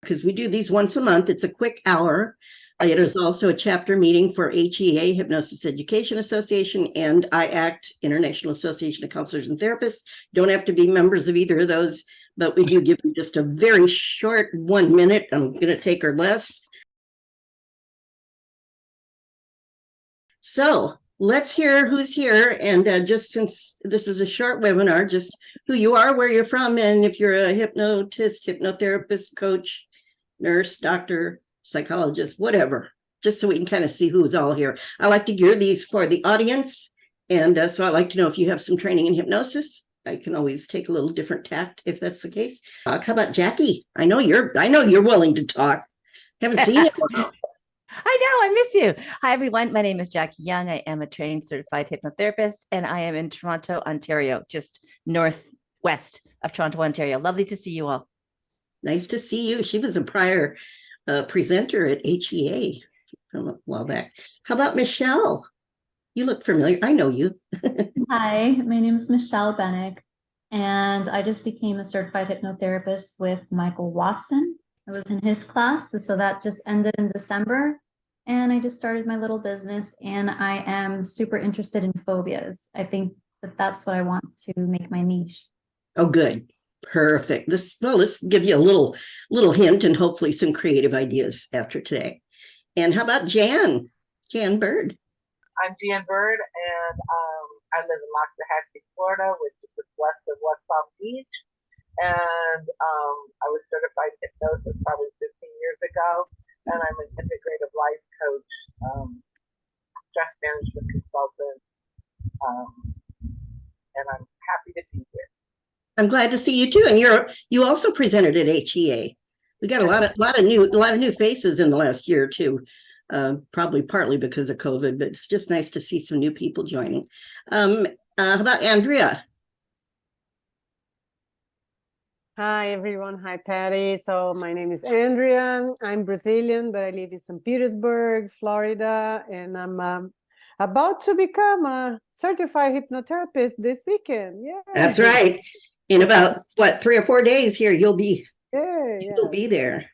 because we do these once a month. It's a quick hour. It is also a chapter meeting for HEA, Hypnosis Education Association, and IACT, International Association of Counselors and Therapists. Don't have to be members of either of those, but we do give you just a very short 1 minute. I'm going to take or less. So let's hear who's here. And just since this is a short webinar, just who you are, where you're from, and if you're a hypnotist, hypnotherapist, coach, nurse, doctor, psychologist, whatever, just so we can kind of see who's all here. I like to gear these for the audience. And so I like to know if you have some training in hypnosis. I can always take a little different tact if that's the case. How about Jackie? I know you're willing to talk. Haven't seen it. I know, I miss you. Hi, everyone. My name is Jackie Young. I am a trained certified hypnotherapist, and I am in Toronto, Ontario, just northwest of Toronto, Ontario. Lovely to see you all. Nice to see you. She was a prior presenter at HEA from a while back. How about Michelle? You look familiar. I know you. Hi, my name is Michelle Bennick, and I just became a certified hypnotherapist with Michael Watson. I was in his class, so that just ended in December, and I just started my little business, and I am super interested in phobias. I think that that's what I want to make my niche. Oh, good. Perfect. Let's give you a little hint and hopefully some creative ideas after today. And how about Jan Bird? I'm Jan Bird, and I live in Loxahatchee, Florida, which is just west of West Palm Beach. And I was certified hypnosis probably 15 years ago, and I'm an integrative life coach, stress management consultant, and I'm happy to be here. I'm glad to see you too. And you also presented at HEA. We got a lot of new faces in the last year or two, probably partly because of COVID, but it's just nice to see some new people joining. How about Andrea? Hi, everyone. Hi, Patty. So my name is Andrea. I'm Brazilian, but I live in St. Petersburg, Florida, and I'm about to become a certified hypnotherapist this weekend. Yeah, that's right. In about 3 or 4 days here, you'll be there.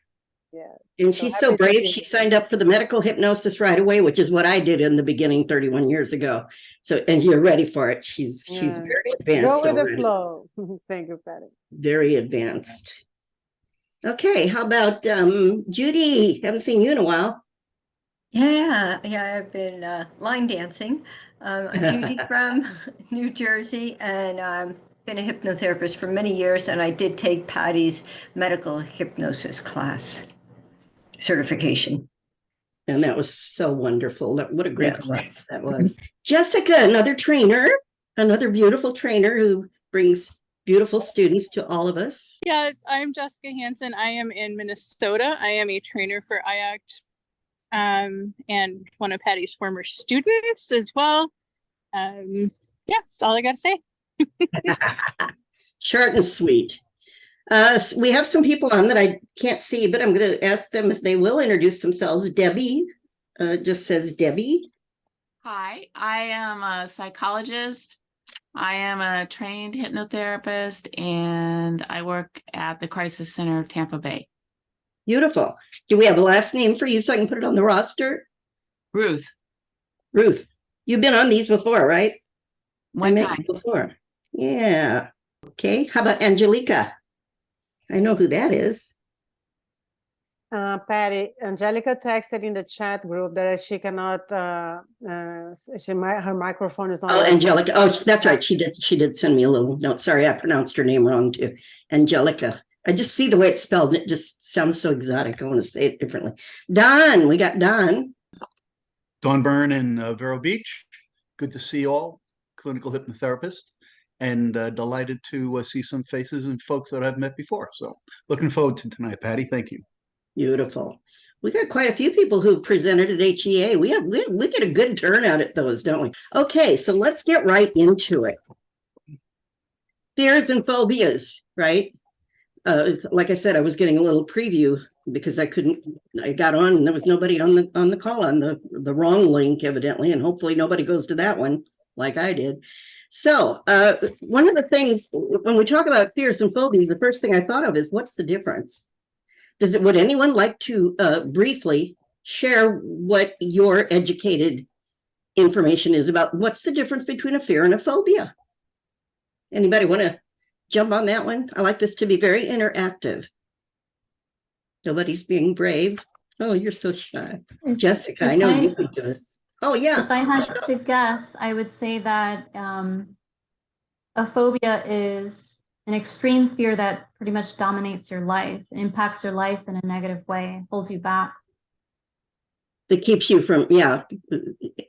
Yeah. And she's so brave. She signed up for the medical hypnosis right away, which is what I did in the beginning 31 years ago. So, and you're ready for it. She's very advanced. Go with the flow. Thank you, Patty. Very advanced. Okay, how about Judy? Haven't seen you in a while. Yeah, I've been line dancing. I'm Judy from New Jersey, and been a hypnotherapist for many years, and I did take Patty's medical hypnosis class certification. And that was so wonderful. What a great class that was. Jessica, another beautiful trainer who brings beautiful students to all of us. Yeah, I'm Jessica Hansen. I am in Minnesota. I am a trainer for IACT and one of Patty's former students as well. Yeah, that's all I got to say. Short and sweet. We have some people on that I can't see, but I'm going to ask them if they will introduce themselves. Debbie just says Debbie. Hi, I am a psychologist. I am a trained hypnotherapist, and I work at the Crisis Center of Tampa Bay. Beautiful. Do we have a last name for you so I can put it on the roster? Ruth. You've been on these before, right? One time before. Yeah. Okay. How about Angelica? I know who that is. Patty, Angelica texted in the chat group that she cannot. Her microphone is not. Oh, Angelica. Oh, that's right. She did send me a little note. Sorry, I pronounced her name wrong too. Angelica. I just see the way it's spelled, and it just sounds so exotic. I want to say it differently. Don, we got Don. Don Byrne in Vero Beach. Good to see you all. Clinical hypnotherapist, and delighted to see some faces and folks that I've met before. So looking forward to tonight, Patty. Thank you. Beautiful. We got quite a few people who presented at HEA. We get a good turnout at those, don't we? Okay, so let's get right into it. Fears and phobias, right? Like I said, I was getting a little preview because I got on and there was nobody on the call on the wrong link, evidently, and hopefully nobody goes to that one like I did. So one of the things when we talk about fears and phobias, the first thing I thought of is what's the difference? would anyone like to briefly share what your educated information is about what's the difference between a fear and a phobia? Anybody want to jump on that one? I like this to be very interactive. Nobody's being brave. Oh, you're so shy. Jessica, I know you can do this. Oh, yeah. If I had to guess, I would say that a phobia is an extreme fear that pretty much dominates your life, impacts your life in a negative way, holds you back. That keeps you from,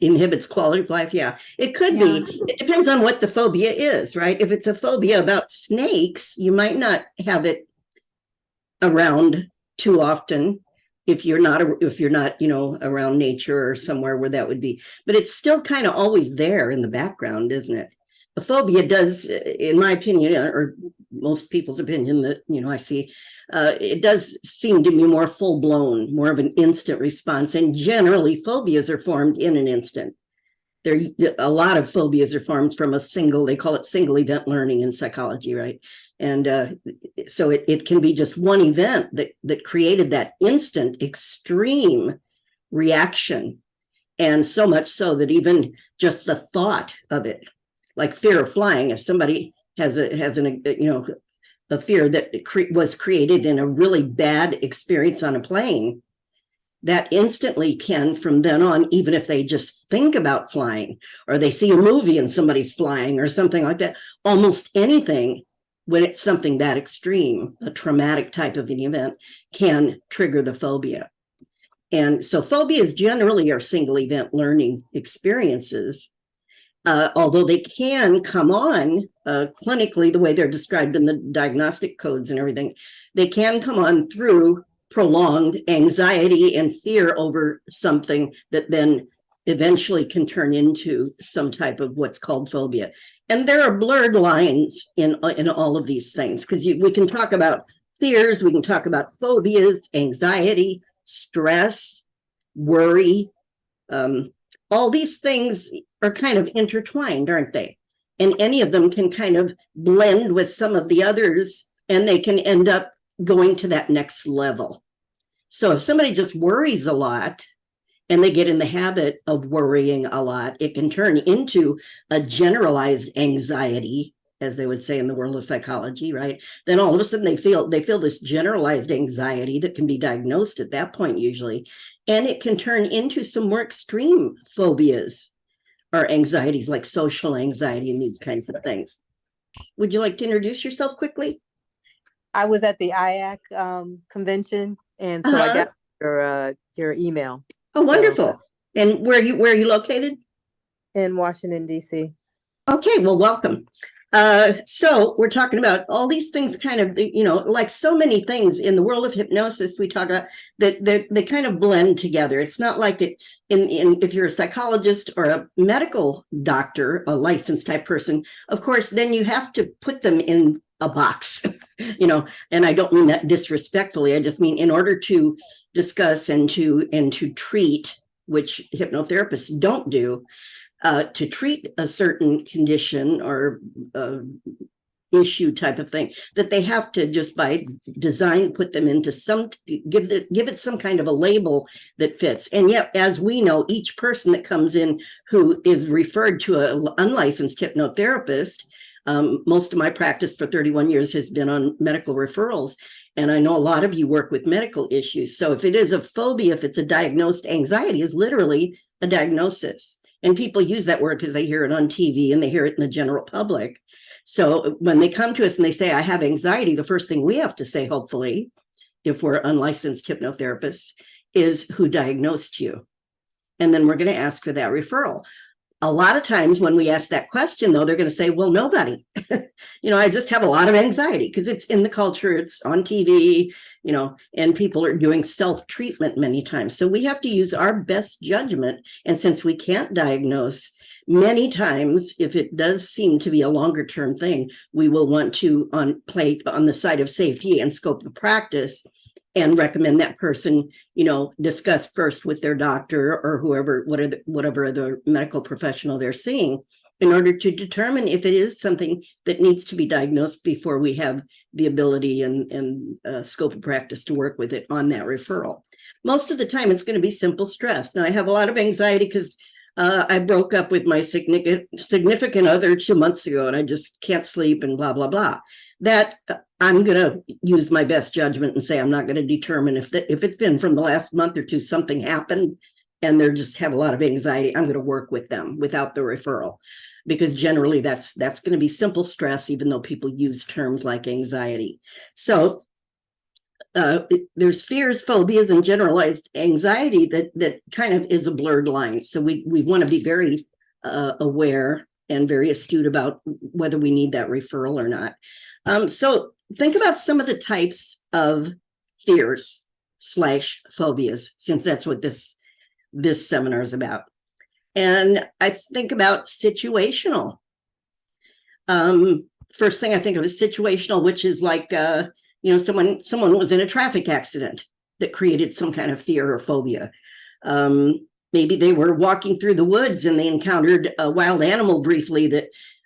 inhibits quality of life. Yeah, it could be. It depends on what the phobia is, right? If it's a phobia about snakes, you might not have it around too often if you're not, around nature or somewhere where that would be. But it's still kind of always there in the background, isn't it? The phobia does, in my opinion, or most people's opinion that, I see, it does seem to be more full-blown, more of an instant response. And generally, phobias are formed in an instant. A lot of phobias are formed from they call it single event learning in psychology, right? And so it can be just one event that created that instant extreme reaction. And so much so that even just the thought of it, like fear of flying, if somebody has a fear that was created in a really bad experience on a plane, that instantly can, from then on, even if they just think about flying or they see a movie and somebody's flying or something like that, almost anything, when it's something that extreme, a traumatic type of an event, can trigger the phobia. And so phobias generally are single event learning experiences. Although they can come on clinically, the way they're described in the diagnostic codes and everything, they can come on through prolonged anxiety and fear over something that then eventually can turn into some type of what's called phobia. And there are blurred lines in all of these things, because we can talk about fears, we can talk about phobias, anxiety, stress, worry. All these things are kind of intertwined, aren't they? And any of them can kind of blend with some of the others, and they can end up going to that next level. So if somebody just worries a lot and they get in the habit of worrying a lot, it can turn into a generalized anxiety, as they would say in the world of psychology, right? Then all of a sudden they feel this generalized anxiety that can be diagnosed at that point usually, and it can turn into some more extreme phobias or anxieties like social anxiety and these kinds of things. Would you like to introduce yourself quickly? I was at the IAC convention, and so I got your email. Oh, wonderful. And where are you located? In Washington, D.C. Okay, well, welcome. So we're talking about all these things kind of, like so many things in the world of hypnosis, we talk about that they kind of blend together. It's not like it if you're a psychologist or a medical doctor, a licensed type person, of course, then you have to put them in a box, and I don't mean that disrespectfully. I just mean in order to discuss and to treat, which hypnotherapists don't do, to treat a certain condition or issue type of thing, that they have to just by design put them into give it some kind of a label that fits. And yet, as we know, each person that comes in who is referred to an unlicensed hypnotherapist, most of my practice for 31 years has been on medical referrals. And I know a lot of you work with medical issues. So if it is a phobia, if it's a diagnosed anxiety, is literally a diagnosis. And people use that word because they hear it on TV and they hear it in the general public. So when they come to us and they say, I have anxiety, the first thing we have to say, hopefully, if we're unlicensed hypnotherapists, is who diagnosed you? And then we're going to ask for that referral. A lot of times when we ask that question, though, they're going to say, well, nobody. I just have a lot of anxiety because it's in the culture, it's on TV, and people are doing self-treatment many times. So we have to use our best judgment. And since we can't diagnose, many times, if it does seem to be a longer term thing, we will want to play on the side of safety and scope of practice and recommend that person, discuss first with their doctor or whoever, whatever the medical professional they're seeing, in order to determine if it is something that needs to be diagnosed before we have the ability and scope of practice to work with it on that referral. Most of the time, it's going to be simple stress. Now, I have a lot of anxiety because I broke up with my significant other 2 months ago, and I just can't sleep and blah, blah, blah. That I'm going to use my best judgment and say I'm not going to determine if it's been from the last month or two, something happened, and they just have a lot of anxiety. I'm going to work with them without the referral, because generally that's going to be simple stress, even though people use terms like anxiety. So there's fears, phobias, and generalized anxiety that kind of is a blurred line. So we want to be very aware and very astute about whether we need that referral or not. So think about some of the types of fears / phobias, since that's what this seminar is about. And I think about situational. First thing I think of is situational, which is like, someone was in a traffic accident that created some kind of fear or phobia. Maybe they were walking through the woods and they encountered a wild animal briefly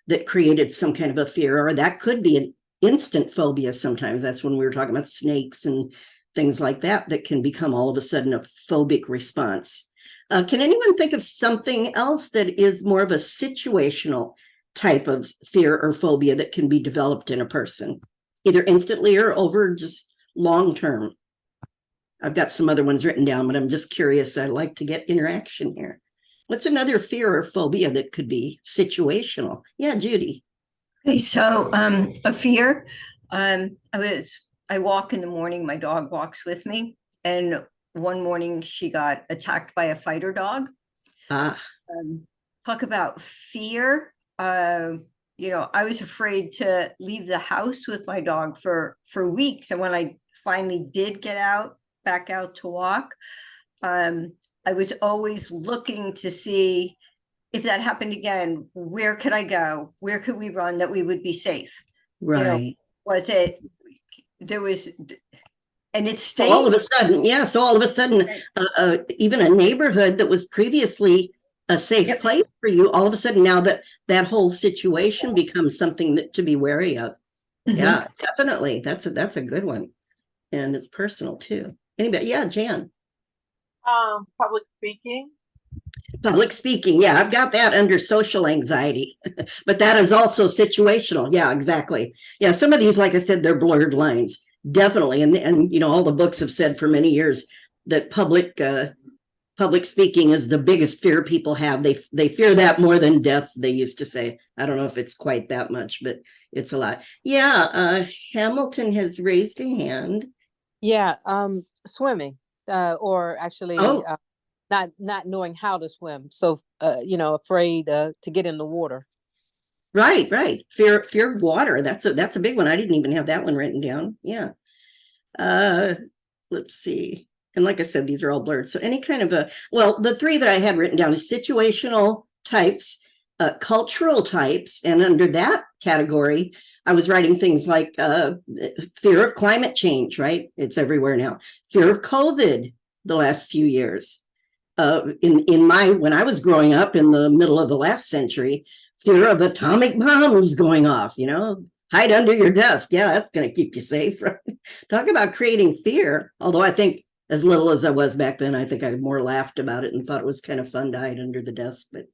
that created some kind of a fear, or that could be an instant phobia. Sometimes that's when we were talking about snakes and things like that can become all of a sudden a phobic response. Can anyone think of something else that is more of a situational type of fear or phobia that can be developed in a person, either instantly or over just long term? I've got some other ones written down, but I'm just curious. I'd like to get interaction here. What's another fear or phobia that could be situational? Yeah, Judy. Okay, so a fear. I walk in the morning, my dog walks with me, and one morning she got attacked by a fighter dog. Talk about fear. I was afraid to leave the house with my dog for weeks. And when I finally did get back out to walk, I was always looking to see if that happened again, where could I go? Where could we run that we would be safe? Right. And it stayed. So all of a sudden, even a neighborhood that was previously a safe place for you, all of a sudden now that whole situation becomes something to be wary of. Mm-hmm. Yeah, definitely. That's a good one. And it's personal too. Anybody? Yeah, Jan. Public speaking. Public speaking. Yeah, I've got that under social anxiety, but that is also situational. Yeah, exactly. Yeah, some of these, like I said, they're blurred lines. Definitely. And all the books have said for many years that public speaking is the biggest fear people have. They fear that more than death, they used to say. I don't know if it's quite that much, but it's a lot. Yeah, Hamilton has raised a hand. Yeah, swimming, or actually not knowing how to swim. So, afraid to get in the water. Right. Fear of water. That's a big one. I didn't even have that one written down. Yeah. Let's see. And like I said, these are all blurred. So any kind of the three that I had written down is situational types, cultural types. And under that category, I was writing things like fear of climate change, right? It's everywhere now. Fear of COVID the last few years. When I was growing up in the middle of the last century, fear of atomic bombs going off, hide under your desk. Yeah, that's going to keep you safe. Right? Talk about creating fear. Although I think as little as I was back then, I think I more laughed about it and thought it was kind of fun to hide under the desk. But,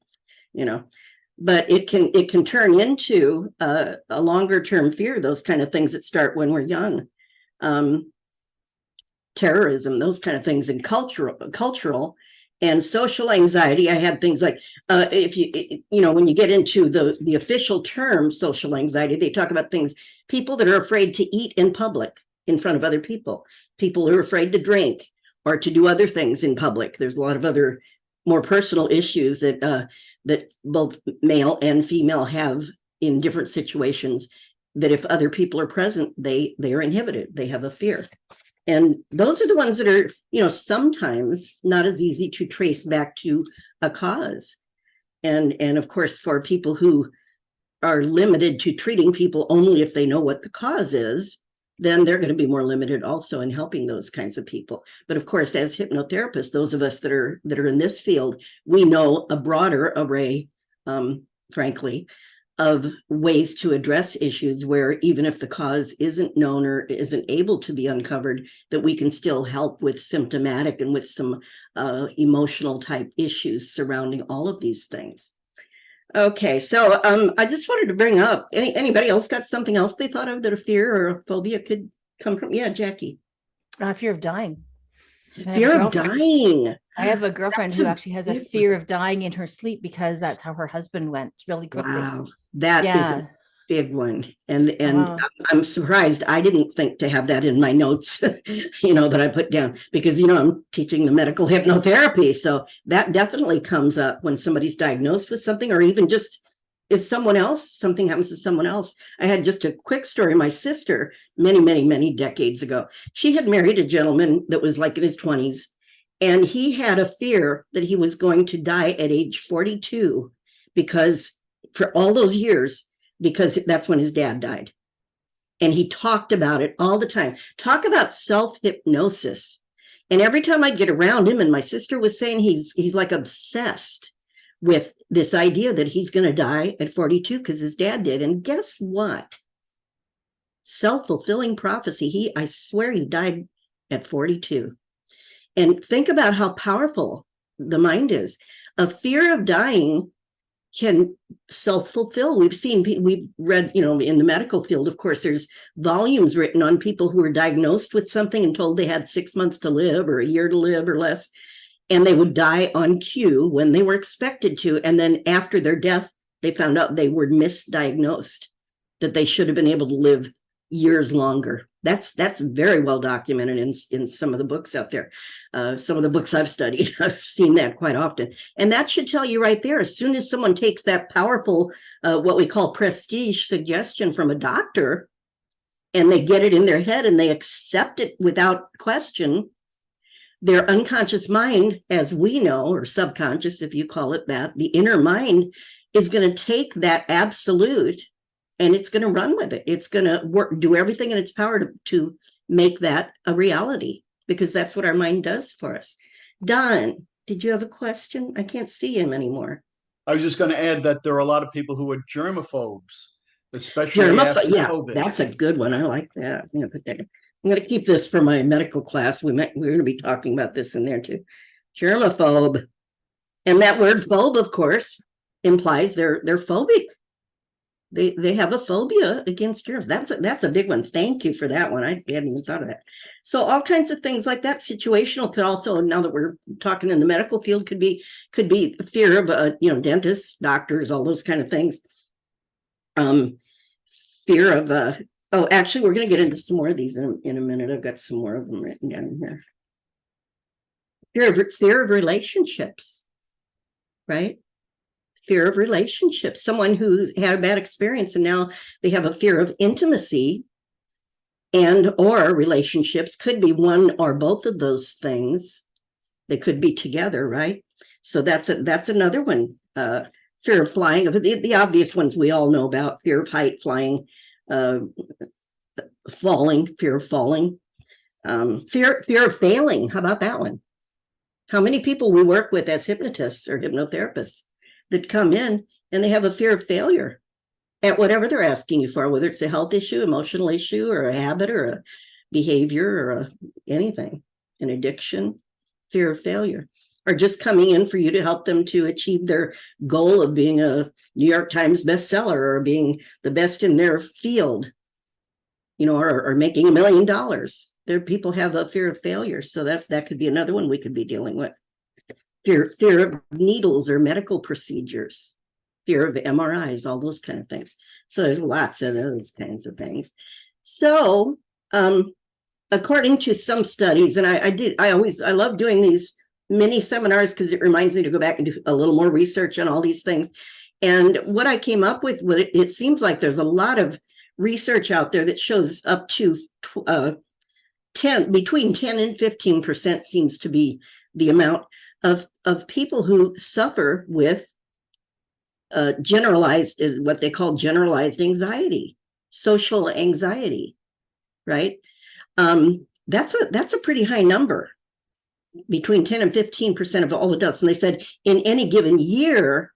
but it can turn into a longer term fear, those kind of things that start when we're young. Terrorism, those kind of things, and cultural and social anxiety. I had things like when you get into the official term social anxiety, they talk about people that are afraid to eat in public in front of other people who are afraid to drink or to do other things in public. There's a lot of other more personal issues that both male and female have in different situations, that if other people are present, they are inhibited. They have a fear. And those are the ones that are, sometimes not as easy to trace back to a cause. And of course, for people who are limited to treating people only if they know what the cause is, then they're going to be more limited also in helping those kinds of people. But of course, as hypnotherapists, those of us that are in this field, we know a broader array frankly, of ways to address issues where even if the cause isn't known or isn't able to be uncovered, that we can still help with symptomatic and with some emotional type issues surrounding all of these things. Okay, so I just wanted to bring up, anybody else got something else they thought of that a fear or a phobia could come from? Yeah, Jackie. Fear of dying. Fear of dying. I have a girlfriend That's who a actually has a big fear one. of dying in her sleep because that's how her husband went really quickly. Wow, that is Yeah. a big one. And Wow. I'm surprised I didn't think to have that in my notes, that I put down, because, I'm teaching the medical hypnotherapy. So that definitely comes up when somebody's diagnosed with something, or even just if something happens to someone else. I had just a quick story. My sister, many, many, many decades ago, she had married a gentleman that was like in his 20s. And he had a fear that he was going to die at age 42 because for all those years, because that's when his dad died. And he talked about it all the time. Talk about self-hypnosis. And every time I'd get around him, and my sister was saying he's like obsessed with this idea that he's going to die at 42 because his dad did. And guess what? Self-fulfilling prophecy. I swear he died at 42. And think about how powerful the mind is. A fear of dying can self-fulfill. We've read, in the medical field, of course, there's volumes written on people who were diagnosed with something and told they had 6 months to live or a year to live or less. And they would die on cue when they were expected to. And then after their death, they found out they were misdiagnosed, that they should have been able to live years longer. That's very well documented in some of the books out there. Some of the books I've studied, I've seen that quite often. And that should tell you right there, as soon as someone takes that powerful, what we call prestige suggestion from a doctor, and they get it in their head and they accept it without question, their unconscious mind, as we know, or subconscious, if you call it that, the inner mind is going to take that absolute and it's going to run with it. It's going to do everything in its power to make that a reality, because that's what our mind does for us. Don, did you have a question? I can't see him anymore. I was just going to add that there are a lot of people who are germaphobes, especially after Yeah, COVID. that's a good one. I like that. I'm going to keep this for my medical class. We're going to be talking about this in there too. Germaphobe. And that word phobe, of course, implies they're phobic. They have a phobia against germs. That's a big one. Thank you for that one. I hadn't even thought of that. So all kinds of things like that. Situational could also, now that we're talking in the medical field, could be fear of dentists, doctors, all those kind of things. Fear of actually, we're going to get into some more of these in a minute. I've got some more of them written down here. Fear of relationships, right? Fear of relationships. Someone who's had a bad experience and now they have a fear of intimacy and or relationships. Could be one or both of those things. They could be together, right? So that's another one. Fear of flying. The obvious ones we all know about: fear of height, flying, falling, fear of falling, fear of failing. How about that one? How many people we work with as hypnotists or hypnotherapists that come in and they have a fear of failure at whatever they're asking you for, whether it's a health issue, emotional issue, or a habit, or a behavior, or anything, an addiction, fear of failure, or just coming in for you to help them to achieve their goal of being a New York Times bestseller or being the best in their field, or making $1 million. There, people have a fear of failure. So that could be another one we could be dealing with. Fear of needles or medical procedures, fear of MRIs, all those kind of things. So there's lots of those kinds of things. So according to some studies, and I love doing these mini seminars because it reminds me to go back and do a little more research on all these things. And what I came up with, it seems like there's a lot of research out there that shows up to between 10 and 15% seems to be the amount of people who suffer with generalized, what they call generalized anxiety, social anxiety, right? That's a pretty high number, between 10 and 15% of all adults. And they said in any given year,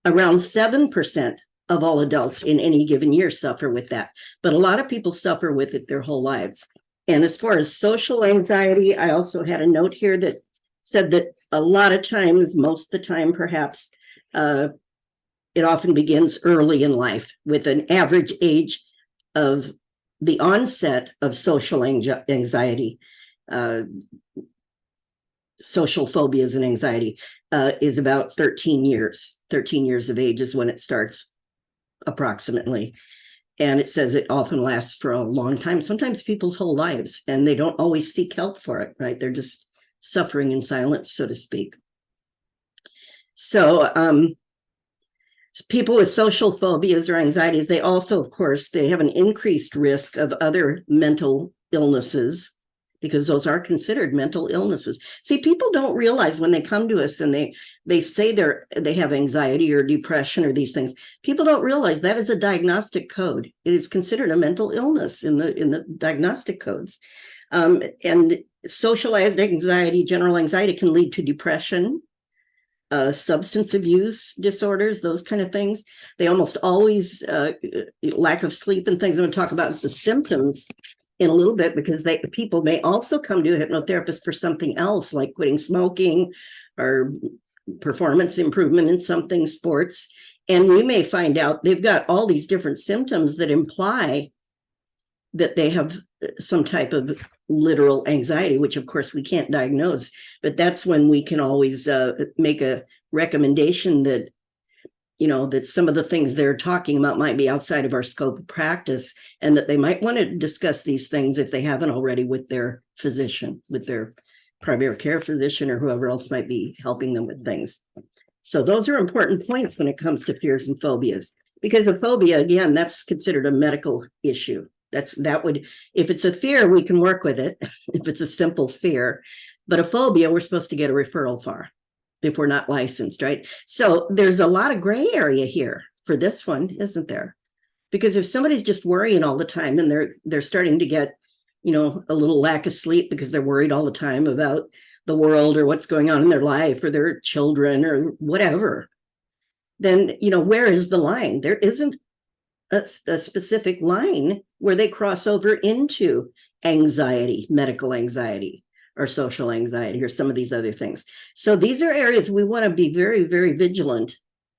Around 7% of all adults in any given year suffer with that, but a lot of people suffer with it their whole lives. And as far as social anxiety, I also had a note here that said that a lot of times, most of the time perhaps, it often begins early in life with an average age of the onset of social anxiety, social phobias and anxiety is about 13 years. 13 years of age is when it starts approximately. And it says it often lasts for a long time, sometimes people's whole lives, and they don't always seek help for it, right? They're just suffering in silence, so to speak. So people with social phobias or anxieties, they also, of course, they have an increased risk of other mental illnesses, because those are considered mental illnesses. See, people don't realize when they come to us and they say they have anxiety or depression or these things, people don't realize that is a diagnostic code. It is considered a mental illness in the diagnostic codes. And socialized anxiety, general anxiety can lead to depression, substance abuse disorders, those kind of things. They almost always lack of sleep and things. I'm going to talk about the symptoms in a little bit, because people may also come to a hypnotherapist for something else, like quitting smoking or performance improvement in something, sports. And we may find out they've got all these different symptoms that imply that they have some type of literal anxiety, which of course we can't diagnose, but that's when we can always make a recommendation that, you know, that some of the things they're talking about might be outside of our scope of practice, and that they might want to discuss these things if they haven't already with their physician, with their primary care physician, or whoever else might be helping them with things. So those are important points when it comes to fears and phobias, because a phobia, again, that's considered a medical issue. If it's a fear, we can work with it if it's a simple fear, but a phobia, we're supposed to get a referral for if we're not licensed, right? So there's a lot of gray area here for this one, isn't there? Because if somebody's just worrying all the time and they're starting to get, you know, a little lack of sleep because they're worried all the time about the world or what's going on in their life or their children or whatever, then, you know, where is the line? There isn't a specific line where they cross over into anxiety, medical anxiety, or social anxiety, or some of these other things. So these are areas we want to be very, very vigilant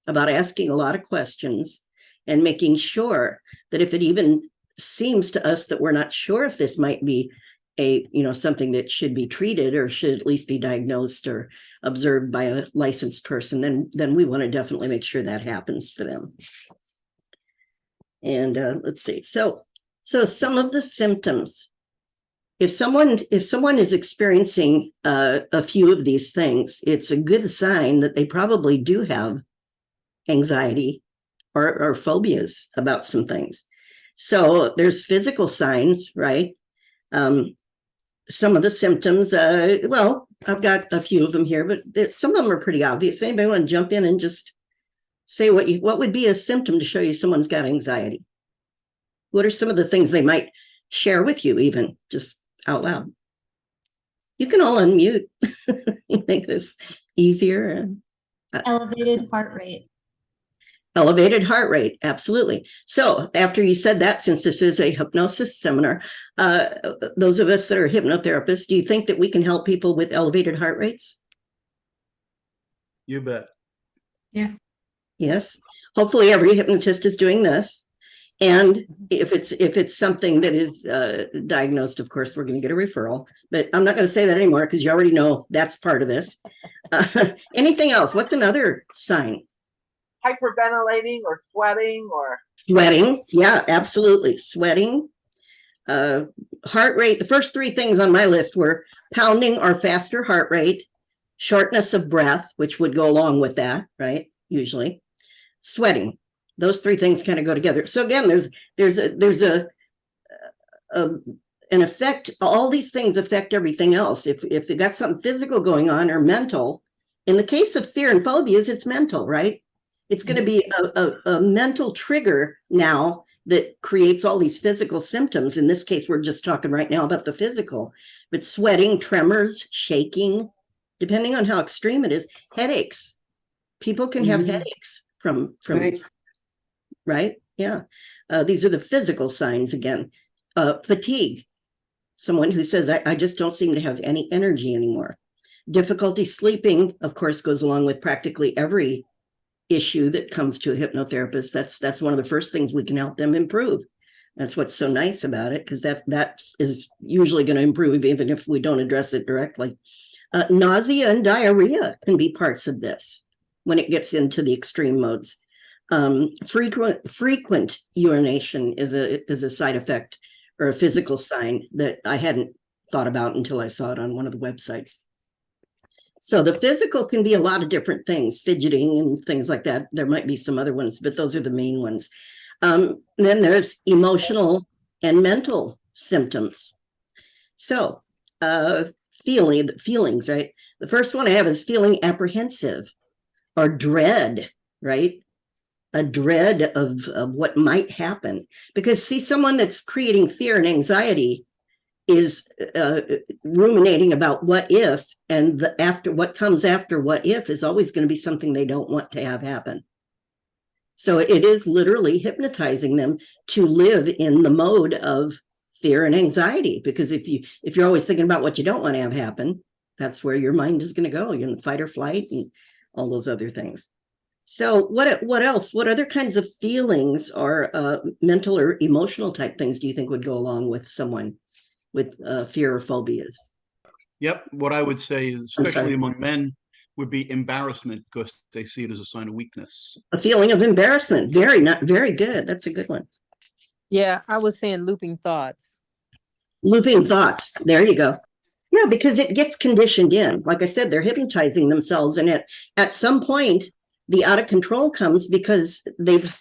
about, asking a lot of questions and making sure that if it even seems to us that we're not sure if this might be something that should be treated or should at least be diagnosed or observed by a licensed person, then we want to definitely make sure that happens for them. And let's see. So some of the symptoms. If someone is experiencing a few of these things, it's a good sign that they probably do have anxiety or phobias about some things. So there's physical signs, right? Some of the symptoms, I've got a few of them here, but some of them are pretty obvious. Anybody want to jump in and just say what would be a symptom to show you someone's got anxiety? What are some of the things they might share with you, even just out loud? You can all unmute, make this easier. Elevated heart rate. Elevated heart rate, absolutely. So after you said that, since this is a hypnosis seminar, those of us that are hypnotherapists, do you think that we can help people with elevated heart rates? You bet. Yeah. Yes. Hopefully every hypnotist is doing this. And if it's something that is diagnosed, of course, we're going to get a referral. But I'm not going to say that anymore because you already know that's part of this. Anything else? What's another sign? Hyperventilating or sweating or... Sweating. Yeah, absolutely. Sweating. Heart rate. The first three things on my list were pounding or faster heart rate, shortness of breath, which would go along with that, right? Usually. Sweating. Those three things kind of go together. So again, there's an effect. All these things affect everything else. If you've got something physical going on or mental, in the case of fear and phobias, it's mental, right? It's going to be a mental trigger now that creates all these physical symptoms. In this case, we're just talking right now about the physical, but sweating, tremors, shaking, depending on how extreme it is, headaches. People can have headaches Right. Right? Yeah. These are the physical signs again. Fatigue. Someone who says, I just don't seem to have any energy anymore. Difficulty sleeping, of course, goes along with practically every issue that comes to a hypnotherapist. That's one of the first things we can help them improve. That's what's so nice about it, because that is usually going to improve even if we don't address it directly. Nausea and diarrhea can be parts of this when it gets into the extreme modes. Frequent urination is a side effect or a physical sign that I hadn't thought about until I saw it on one of the websites. So the physical can be a lot of different things, fidgeting and things like that. There might be some other ones, but those are the main ones. Then there's emotional and mental symptoms. So feelings, right? The first one I have is feeling apprehensive or dread, right? A dread of what might happen. Because see, someone that's creating fear and anxiety is ruminating about what if, and after what comes after what if is always going to be something they don't want to have happen. So it is literally hypnotizing them to live in the mode of fear and anxiety, because if you're always thinking about what you don't want to have happen, that's where your mind is going to go. You're in fight or flight and all those other things. So what else? What other kinds of feelings or mental or emotional type things do you think would go along with someone with fear or phobias? Yep. What I would say, especially among men, would be embarrassment, because they see it as a sign of weakness. A feeling of embarrassment. Very good. That's a good one. Yeah, I was saying looping thoughts. Looping thoughts. There you go. Yeah, because it gets conditioned in. Like I said, they're hypnotizing themselves, and at some point, the out of control comes because they've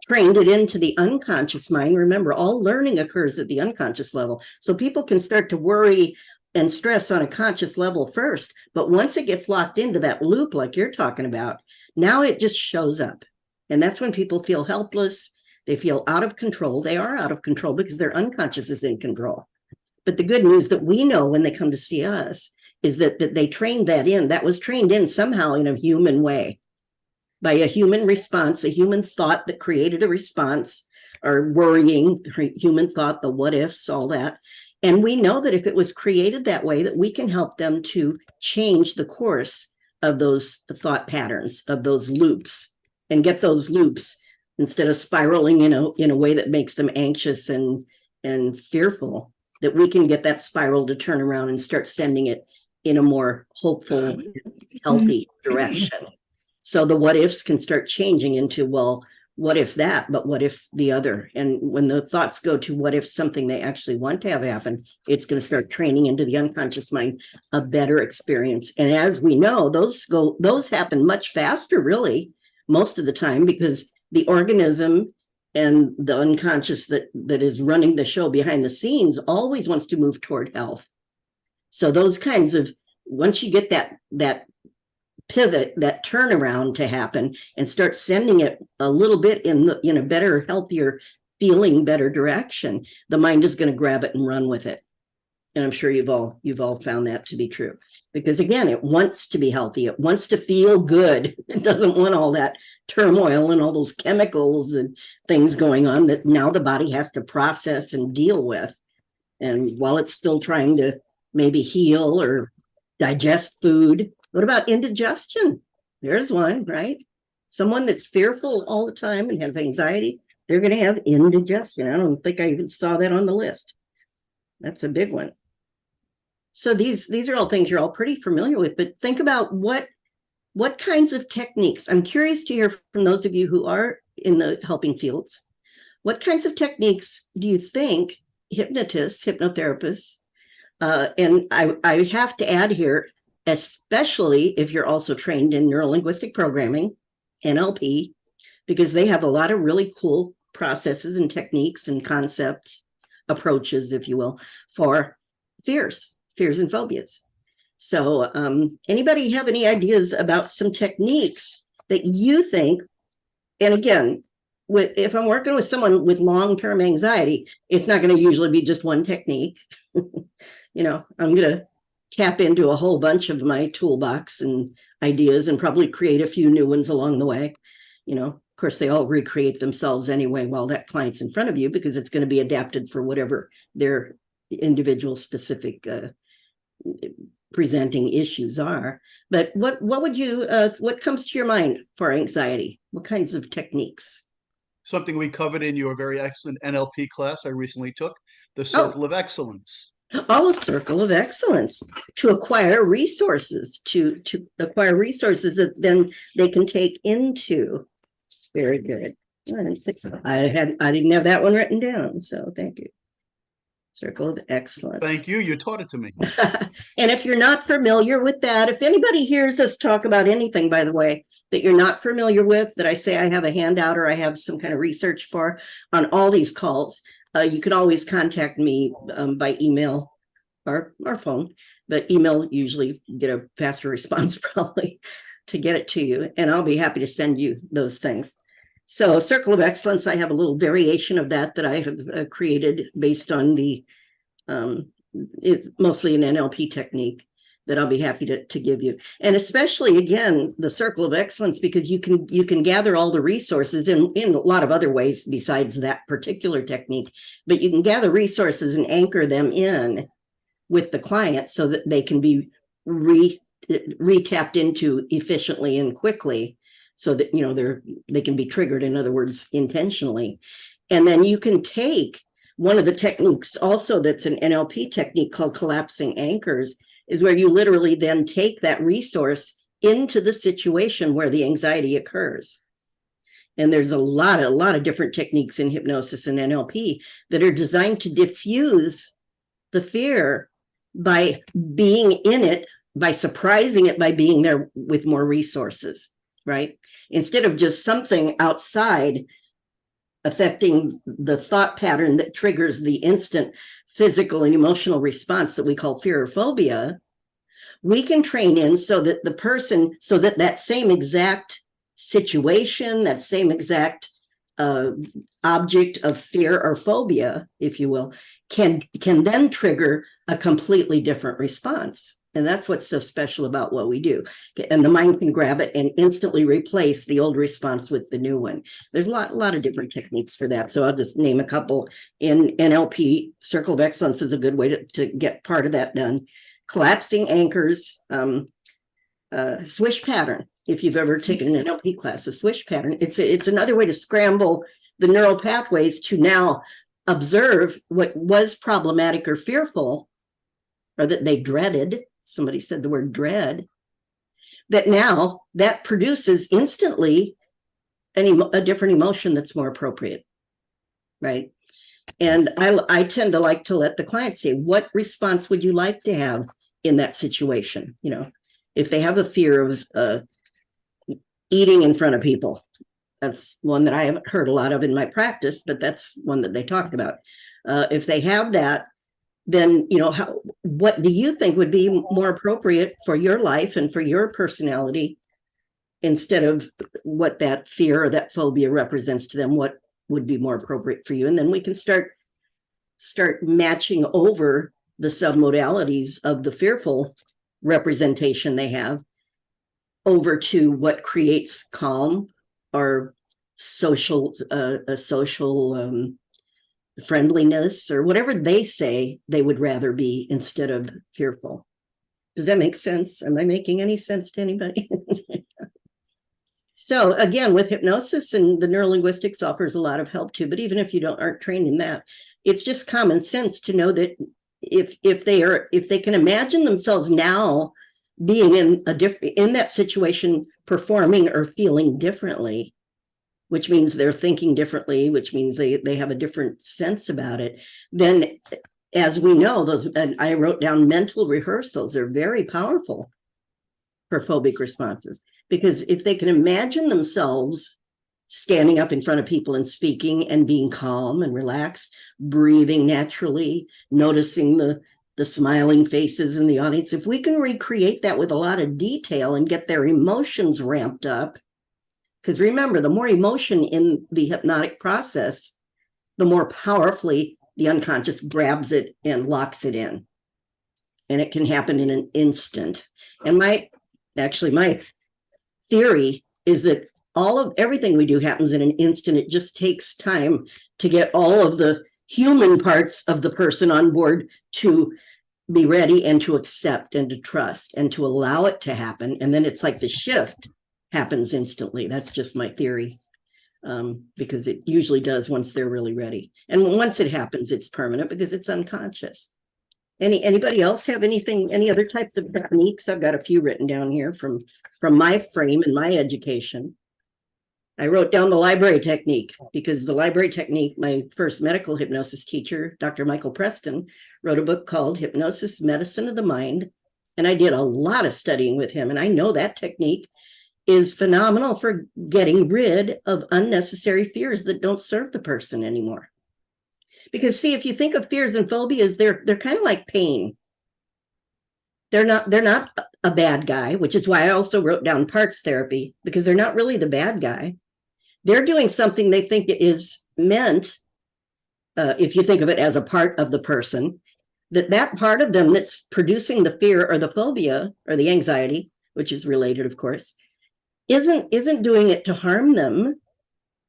trained it into the unconscious mind. Remember, all learning occurs at the unconscious level. So people can start to worry and stress on a conscious level first. But once it gets locked into that loop, like you're talking about, now it just shows up. And that's when people feel helpless. They feel out of control. They are out of control because their unconscious is in control. But the good news that we know when they come to see us is that they trained that in. That was trained in somehow in a human way, by a human response, a human thought that created a response, or worrying, human thought, the what ifs, all that. And we know that if it was created that way, that we can help them to change the course of those thought patterns, of those loops, and get those loops, instead of spiraling in a way that makes them anxious and fearful, that we can get that spiral to turn around and start sending it in a more hopeful, healthy direction. So the what ifs can start changing into, well, what if that, but what if the other? And when the thoughts go to what if something they actually want to have happen, it's going to start training into the unconscious mind a better experience. And as we know, those happen much faster, really, most of the time, because the organism and the unconscious that is running the show behind the scenes always wants to move toward health. So those kinds of, once you get that pivot, that turnaround to happen, and start sending it a little bit in a better, healthier, feeling better direction, the mind is going to grab it and run with it. And I'm sure you've all found that to be true, because again, it wants to be healthy. It wants to feel good. It doesn't want all that turmoil and all those chemicals and things going on that now the body has to process and deal with. And while it's still trying to maybe heal or digest food. What about indigestion? There's one, right? Someone that's fearful all the time and has anxiety, they're going to have indigestion. I don't think I even saw that on the list. That's a big one. So these are all things you're all pretty familiar with, but think about what kinds of techniques. I'm curious to hear from those of you who are in the helping fields. What kinds of techniques do you think hypnotists, hypnotherapists, and I have to add here, especially if you're also trained in neurolinguistic programming, NLP, because they have a lot of really cool processes and techniques and concepts, approaches, if you will, for fears and phobias. So anybody have any ideas about some techniques that you think, and again, if I'm working with someone with long-term anxiety, it's not going to usually be just one technique. I'm going to tap into a whole bunch of my toolbox and ideas and probably create a few new ones along the way. Of course, they all recreate themselves anyway while that client's in front of you, because it's going to be adapted for whatever their individual specific presenting issues are. But what would you what comes to your mind for anxiety? What kinds of techniques? Something we covered in your very excellent NLP class I recently took, the circle of excellence. Oh, a circle of excellence, to acquire resources, to acquire resources that then they can take into. Very good. I didn't have that one written down, so thank you. Circle of excellence. Thank you. You taught it to me. And if you're not familiar with that, if anybody hears us talk about anything, by the way, that you're not familiar with, that I say I have a handout or I have some kind of research for on all these calls, you can always contact me by email or phone, but email usually get a faster response probably to get it to you. And I'll be happy to send you those things. So Circle of Excellence, I have a little variation of that I have created based on the, it's mostly an NLP technique that I'll be happy to give you. And especially, again, the Circle of Excellence, because you can gather all the resources in a lot of other ways besides that particular technique, but you can gather resources and anchor them in with the client so that they can be re-tapped into efficiently and quickly, so that they can be triggered, in other words, intentionally. And then you can take one of the techniques also that's an NLP technique called collapsing anchors, is where you literally then take that resource into the situation where the anxiety occurs. And there's a lot of different techniques in hypnosis and NLP that are designed to diffuse the fear by being in it, by surprising it, by being there with more resources, right? Instead of just something outside affecting the thought pattern that triggers the instant physical and emotional response that we call fear or phobia, we can train in so that the person, so that that same exact situation, that same exact object of fear or phobia, if you will, can then trigger a completely different response. And that's what's so special about what we do. And the mind can grab it and instantly replace the old response with the new one. There's a lot of different techniques for that. So I'll just name a couple. In NLP, Circle of Excellence is a good way to get part of that done. Collapsing anchors, swish pattern. If you've ever taken an NLP class, a swish pattern, it's another way to scramble the neural pathways to now observe what was problematic or fearful, or that they dreaded. Somebody said the word dread, that now that produces instantly a different emotion that's more appropriate, right? And I tend to like to let the client say, what response would you like to have in that situation? If they have a fear of eating in front of people, that's one that I haven't heard a lot of in my practice, but that's one that they talked about. If they have that, then, what do you think would be more appropriate for your life and for your personality, instead of what that fear or that phobia represents to them? What would be more appropriate for you? And then we can start matching over the submodalities of the fearful representation they have over to what creates calm or social friendliness, or whatever they say they would rather be instead of fearful. Does that make sense? Am I making any sense to anybody? So again, with hypnosis, and the neurolinguistics offers a lot of help too, but even if you aren't trained in that, it's just common sense to know that if they can imagine themselves now being in that situation, performing or feeling differently, which means they're thinking differently, which means they have a different sense about it, then, as we know, and I wrote down mental rehearsals are very powerful for phobic responses, because if they can imagine themselves standing up in front of people and speaking and being calm and relaxed, breathing naturally, noticing the smiling faces in the audience, if we can recreate that with a lot of detail and get their emotions ramped up, because remember, the more emotion in the hypnotic process, the more powerfully the unconscious grabs it and locks it in. and it can happen in an instant. And my theory is that everything we do happens in an instant. It just takes time to get all of the human parts of the person on board to be ready and to accept and to trust and to allow it to happen. And then it's like the shift happens instantly. That's just my theory, because it usually does once they're really ready. And once it happens, it's permanent because it's unconscious. Anybody else have any other types of techniques? I've got a few written down here from my frame and my education. I wrote down the library technique because the library technique, my first medical hypnosis teacher, Dr. Michael Preston, wrote a book called Hypnosis, Medicine of the Mind. And I did a lot of studying with him. And I know that technique is phenomenal for getting rid of unnecessary fears that don't serve the person anymore. Because see, if you think of fears and phobias, they're kind of like pain. They're not a bad guy, which is why I also wrote down parts therapy, because they're not really the bad guy. They're doing something they think is meant, if you think of it as a part of the person, that part of them that's producing the fear or the phobia or the anxiety, which is related, of course, isn't doing it to harm them,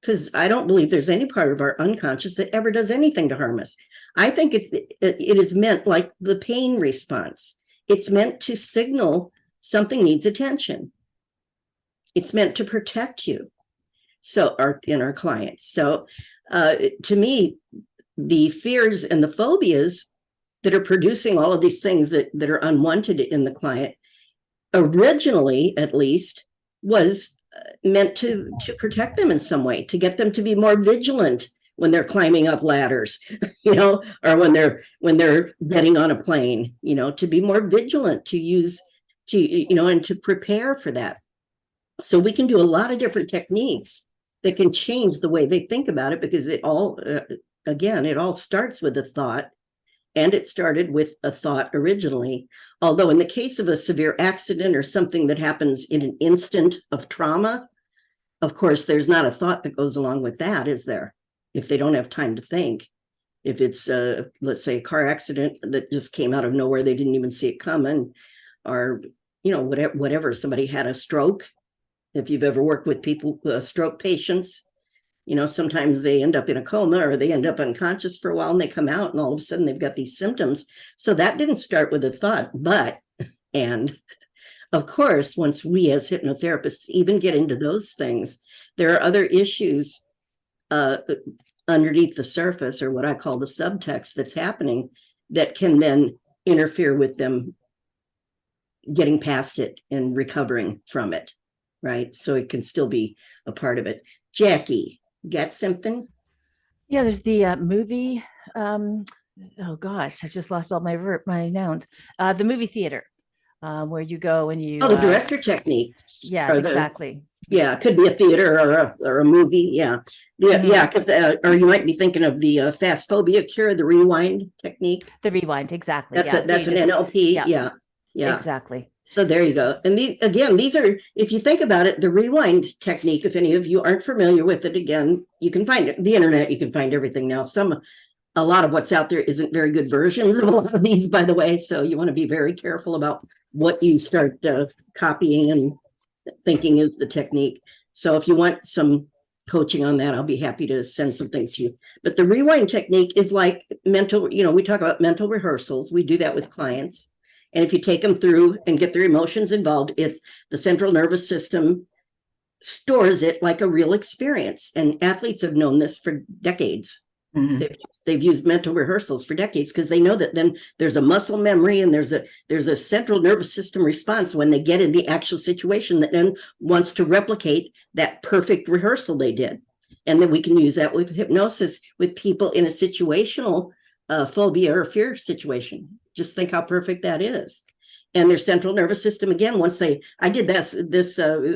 because I don't believe there's any part of our unconscious that ever does anything to harm us. I think it is meant like the pain response. It's meant to signal something needs attention. It's meant to protect you. So in our clients. So to me, the fears and the phobias that are producing all of these things that are unwanted in the client, originally at least, was meant to protect them in some way, to get them to be more vigilant when they're climbing up ladders, or when they're getting on a plane, to be more vigilant, and to prepare for that. So we can do a lot of different techniques that can change the way they think about it, because it all starts with a thought, and it started with a thought originally. Although in the case of a severe accident or something that happens in an instant of trauma, of course, there's not a thought that goes along with that, is there? If they don't have time to think. If it's, let's say, a car accident that just came out of nowhere, they didn't even see it coming, or, whatever, somebody had a stroke. If you've ever worked with people, stroke patients, sometimes they end up in a coma or they end up unconscious for a while and they come out and all of a sudden they've got these symptoms. So that didn't start with a thought, and of course, once we as hypnotherapists even get into those things, there are other issues underneath the surface, or what I call the subtext, that's happening that can then interfere with them getting past it and recovering from it. Right. So it can still be a part of it. Jackie, got something? Yeah, there's the movie. Oh gosh, I just lost all my nouns. The movie theater, where you go and you. Oh, the director technique. Yeah, exactly. Yeah, it could be a theater or a movie. Yeah. Yeah, because or you might be thinking of the fast phobia cure, the rewind technique. The rewind, exactly. That's an NLP. Yeah. Exactly. So there you go. And these are, if you think about it, the rewind technique, if any of you aren't familiar with it, again, you can find it, the internet, you can find everything now. A lot of what's out there isn't very good versions of a lot of these, by the way. So you want to be very careful about what you start copying and thinking is the technique. So if you want some coaching on that, I'll be happy to send some things to you. But the rewind technique is like mental, we talk about mental rehearsals. We do that with clients. And if you take them through and get their emotions involved, it's the central nervous system stores it like a real experience. And athletes have known this for decades. Mm-hmm. They've used mental rehearsals for decades because they know that then there's a muscle memory and there's a central nervous system response when they get in the actual situation that then wants to replicate that perfect rehearsal they did. And then we can use that with hypnosis with people in a situational phobia or fear situation. Just think how perfect that is. And their central nervous system, again, I did this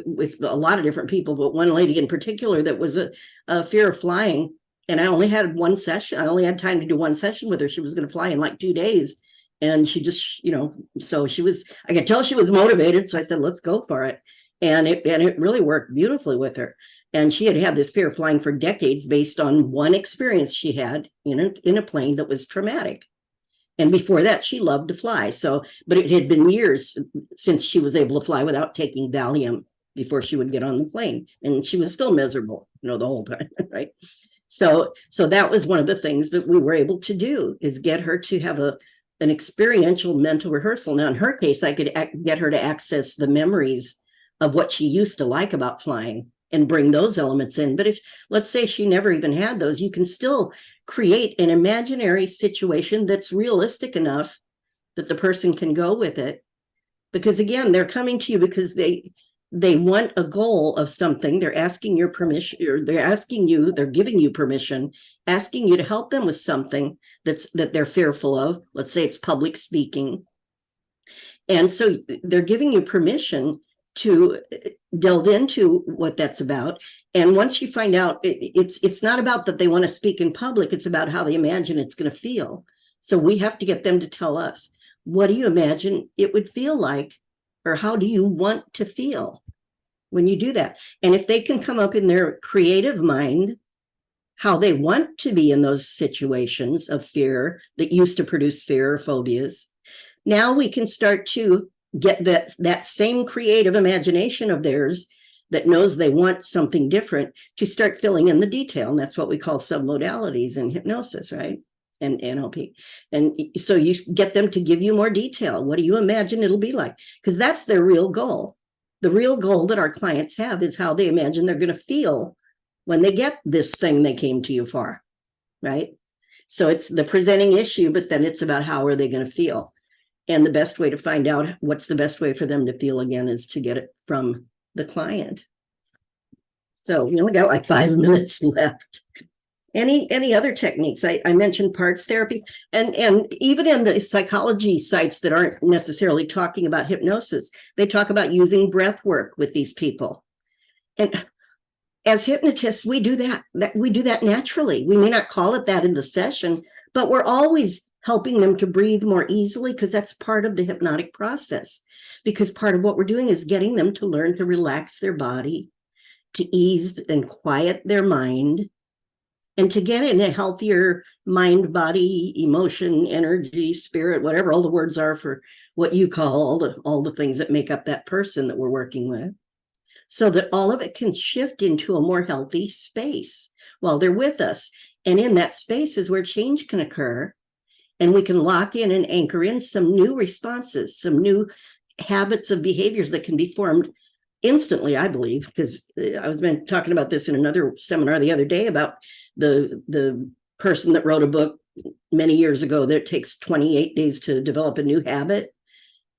with a lot of different people, but one lady in particular that was a fear of flying. And I only had one session. I only had time to do one session with her. She was going to fly in like 2 days. And she just, so I could tell she was motivated. So I said, let's go for it. And it really worked beautifully with her. And she had this fear of flying for decades based on one experience she had in a plane that was traumatic. And before that, she loved to fly. So, but it had been years since she was able to fly without taking Valium before she would get on the plane. And she was still miserable, the whole time, right? So that was one of the things that we were able to do, is get her to have an experiential mental rehearsal. Now, in her case, I could get her to access the memories of what she used to like about flying and bring those elements in. But if, let's say, she never even had those, you can still create an imaginary situation that's realistic enough that the person can go with it. Because again, they're coming to you because they want a goal of something. They're asking your permission, or they're giving you permission, asking you to help them with something that they're fearful of. Let's say it's public speaking. And so they're giving you permission to delve into what that's about. And once you find out, it's not about that they want to speak in public, it's about how they imagine it's going to feel. So we have to get them to tell us, what do you imagine it would feel like, or how do you want to feel when you do that? And if they can come up in their creative mind how they want to be in those situations of fear that used to produce fear or phobias, now we can start to get that same creative imagination of theirs that knows they want something different to start filling in the detail. And that's what we call submodalities in hypnosis, right? And NLP. And so you get them to give you more detail. What do you imagine it'll be like? Because that's their real goal. The real goal that our clients have is how they imagine they're going to feel when they get this thing they came to you for, right? So it's the presenting issue, but then it's about how are they going to feel? And the best way to find out what's the best way for them to feel, again, is to get it from the client. So we only got like 5 minutes left. Any other techniques? I mentioned parts therapy, and even in the psychology sites that aren't necessarily talking about hypnosis, they talk about using breath work with these people. And as hypnotists, we do that naturally. We may not call it that in the session, but we're always helping them to breathe more easily, because that's part of the hypnotic process. Because part of what we're doing is getting them to learn to relax their body, to ease and quiet their mind, and to get in a healthier mind, body, emotion, energy, spirit, whatever all the words are for what you call all the things that make up that person that we're working with, so that all of it can shift into a more healthy space while they're with us. And in that space is where change can occur. And we can lock in and anchor in some new responses, some new habits of behaviors that can be formed instantly, I believe, because I was talking about this in another seminar the other day about the person that wrote a book many years ago that it takes 28 days to develop a new habit.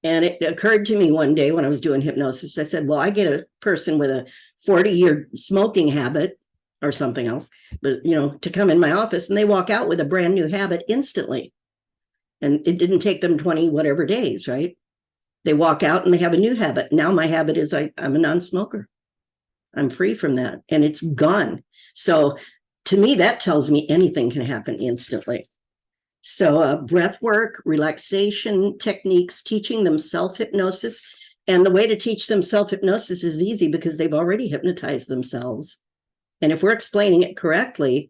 And it occurred to me one day when I was doing hypnosis, I said, well, I get a person with a 40-year smoking habit or something else, but to come in my office, and they walk out with a brand new habit instantly. And it didn't take them 20 whatever days, right? They walk out and they have a new habit. Now my habit is I'm a non-smoker. I'm free from that, and it's gone. So to me, that tells me anything can happen instantly. So breath work, relaxation techniques, teaching them self-hypnosis. And the way to teach them self-hypnosis is easy, because they've already hypnotized themselves. And if we're explaining it correctly,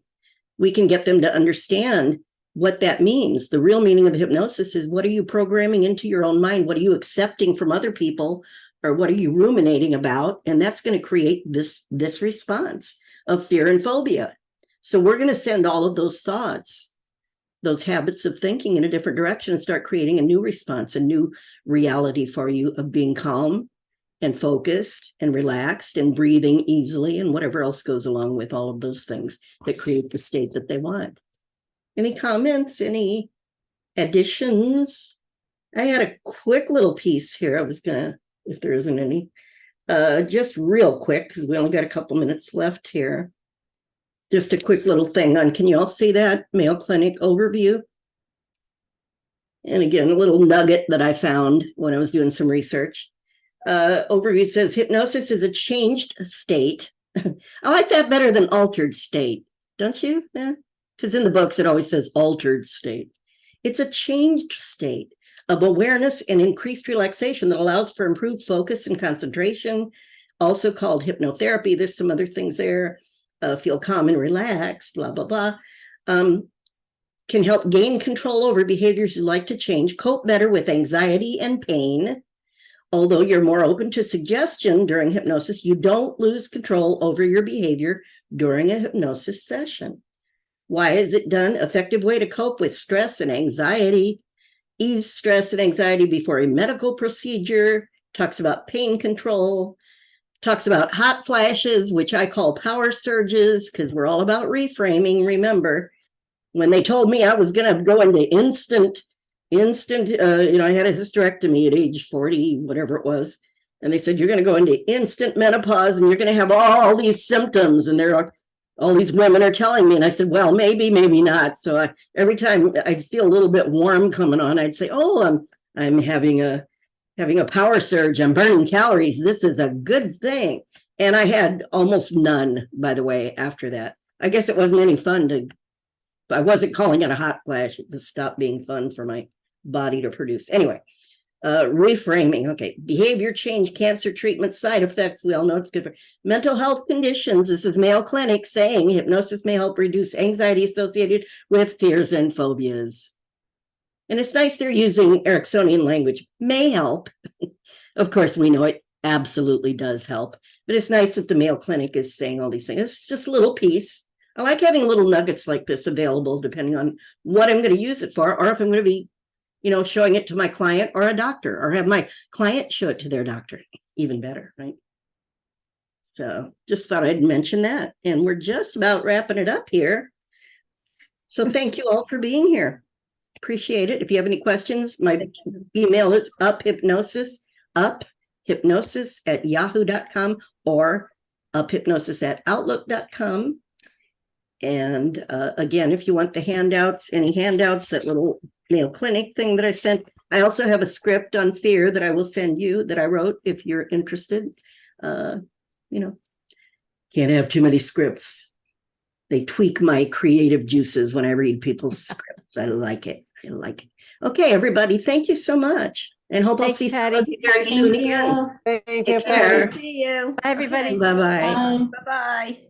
we can get them to understand what that means. The real meaning of hypnosis is, what are you programming into your own mind? What are you accepting from other people? Or what are you ruminating about? And that's going to create this response of fear and phobia. So we're going to send all of those thoughts, those habits of thinking, in a different direction, and start creating a new response, a new reality for you of being calm and focused and relaxed and breathing easily, and whatever else goes along with all of those things that create the state that they want. Any comments? Any additions? I had a quick little piece here. I was gonna, if there isn't any, just real quick, because we only got a couple minutes left here. Just a quick little thing on, can you all see that Mayo Clinic overview? And again, a little nugget that I found when I was doing some research. Overview says hypnosis is a changed state. I like that better than altered state, don't you? Yeah. Because in the books, it always says altered state. It's a changed state of awareness and increased relaxation that allows for improved focus and concentration, also called hypnotherapy. There's some other things there. Feel calm and relaxed, blah, blah, blah. can help gain control over behaviors you like to change, cope better with anxiety and pain. Although you're more open to suggestion during hypnosis, you don't lose control over your behavior during a hypnosis session. Why is it done? Effective way to cope with stress and anxiety. Ease stress and anxiety before a medical procedure. Talks about pain control. Talks about hot flashes, which I call power surges, because we're all about reframing. Remember, when they told me I was going to go into instant, I had a hysterectomy at age 40, whatever it was. And they said, you're going to go into instant menopause and you're going to have all these symptoms. And all these women are telling me. And I said, well, maybe, maybe not. So every time I'd feel a little bit warm coming on, I'd say, oh, I'm having a power surge. I'm burning calories. This is a good thing. And I had almost none, by the way, after that. I guess it wasn't any fun I wasn't calling it a hot flash. It just stopped being fun for my body to produce. Anyway, reframing. Okay. Behavior change, cancer treatment, side effects. We all know it's good for mental health conditions. This is Mayo Clinic saying hypnosis may help reduce anxiety associated with fears and phobias. And it's nice they're using Ericksonian language. May help. Of course, we know it absolutely does help. But it's nice that the Mayo Clinic is saying all these things. It's just a little piece. I like having little nuggets like this available depending on what I'm going to use it for, or if I'm going to be, showing it to my client or a doctor, or have my client show it to their doctor. Even better, right? So just thought I'd mention that. And we're just about wrapping it up here. So thank you all for being here. Appreciate it. If you have any questions, my email is uphypnosis@yahoo.com or uphypnosis@outlook.com. And again, if you want the handouts, any handouts, that little Mayo Clinic thing that I sent, I also have a script on fear that I will send you that I wrote if you're interested. Can't have too many scripts. They tweak my creative juices when I read people's scripts. I like it. Okay, everybody, thank you so much. And hope I'll see some of you very soon again. Thank you, Take care. Patty. See you. Bye, everybody. Bye-bye. Bye. Bye-bye.